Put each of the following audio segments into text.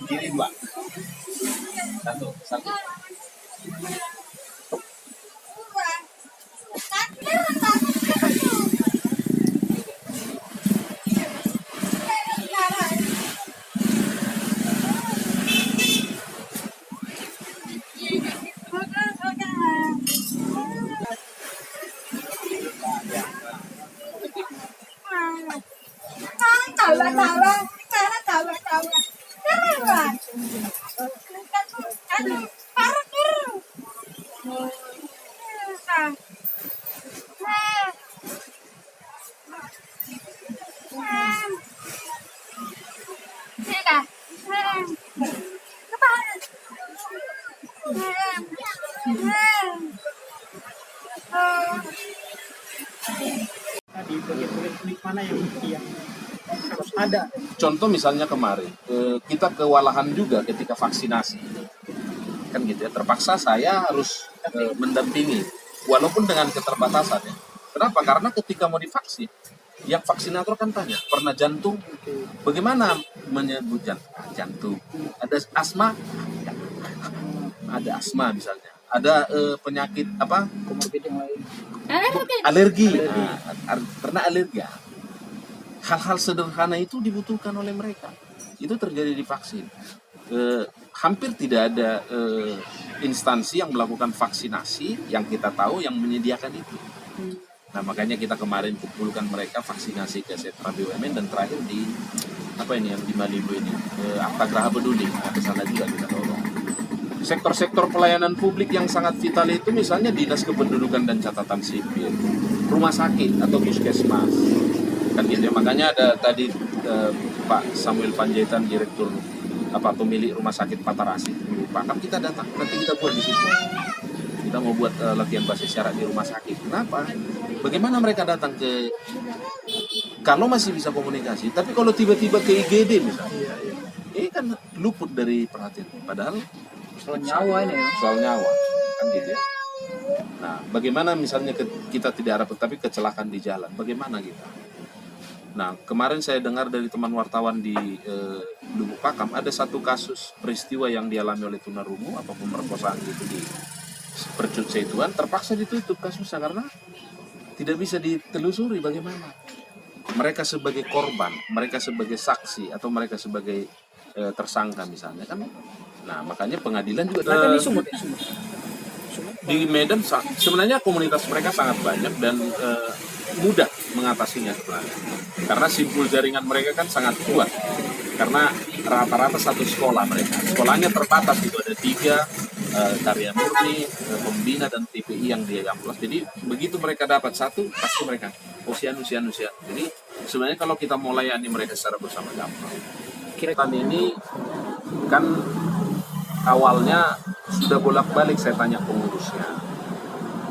Kiri dua. Satu. Tadi proyek-proyek mana yang harus ada? Contoh misalnya kemarin kita kewalahan juga ketika vaksinasi, kan gitu ya. Terpaksa saya harus mendampingi, walaupun dengan keterbatasan ya. Kenapa? Karena ketika mau divaksin, yang vaksinator kan tanya, pernah jantung? Bagaimana menyebut jantung? Ada asma? Ada asma misalnya. Ada penyakit apa? Komorbid yang lain. Alergi. Nah, pernah alergi. Hal-hal sederhana itu dibutuhkan oleh mereka. Itu terjadi di vaksin. Hampir tidak ada instansi yang melakukan vaksinasi yang kita tahu yang menyediakan itu. Nah, makanya kita kemarin kumpulkan mereka vaksinasi ke sentra BUMN dan terakhir di apa ini yang di Malibu ini, Akta Geraha Peduli. Nah, ke sana juga kita tolong. Sektor-sektor pelayanan publik yang sangat vital itu misalnya Dinas Kependudukan dan Catatan Sipil, rumah sakit atau puskesmas. Kan gitu ya. Makanya ada tadi Pak Samuel Panjaitan, direktur atau milik rumah sakit Patarasi. Pak, kita datang, nanti kita buat di situ. Kita mau buat latihan bahasa isyarat di rumah sakit. Kenapa? Bagaimana mereka datang ke, kalau masih bisa komunikasi, tapi kalau tiba-tiba ke IGD misalnya, ini kan luput dari perhatian. Padahal Soal nyawa ini ya. soal nyawa, kan gitu ya. Nah, bagaimana misalnya kita tidak harap, tapi kecelakaan di jalan, bagaimana kita? Nah, kemarin saya dengar dari teman wartawan di Lubuk Pakam, ada satu kasus peristiwa yang dialami oleh tunarungu atau pemerkosaan gitu di Percut Seituan, terpaksa ditutup kasusnya karena tidak bisa ditelusuri bagaimana. Mereka sebagai korban, mereka sebagai saksi, atau mereka sebagai tersangka misalnya kan. Nah, makanya pengadilan juga Di Sumut. di Medan sebenarnya komunitas mereka sangat banyak dan mudah mengatasinya sebenarnya. Karena simpul jaringan mereka kan sangat kuat. Karena rata-rata satu sekolah mereka. Sekolahnya terbatas itu ada 3, Karya Murni, Pembina dan TPI yang di Amplas. Jadi begitu mereka dapat satu, pasti mereka usia. Jadi sebenarnya kalau kita mau layani mereka secara bersama gampang. Kira-kira ini kan awalnya sudah bolak-balik saya tanya pengurusnya,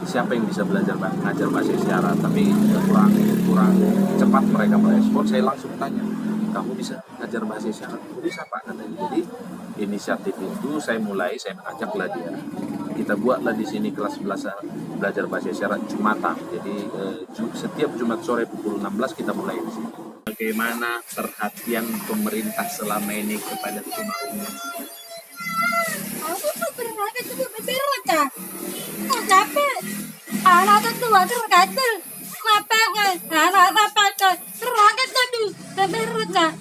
siapa yang bisa ngajar bahasa isyarat, tapi kurang cepat mereka merespon. Saya langsung tanya, kamu bisa ngajar bahasa isyarat? Bisa Pak, katanya. Jadi inisiatif itu saya ajaklah dia. Kita buatlah di sini kelas belajar bahasa isyarat Jumatan. Jadi setiap Jumat sore pukul 16 kita mulai di sini. Bagaimana perhatian pemerintah selama ini kepada tunarungu? Aku tuh berangkat itu berberat, oh capek, anak tua tergatel, ngapain, anak apa tuh, berangkat tuh berberat.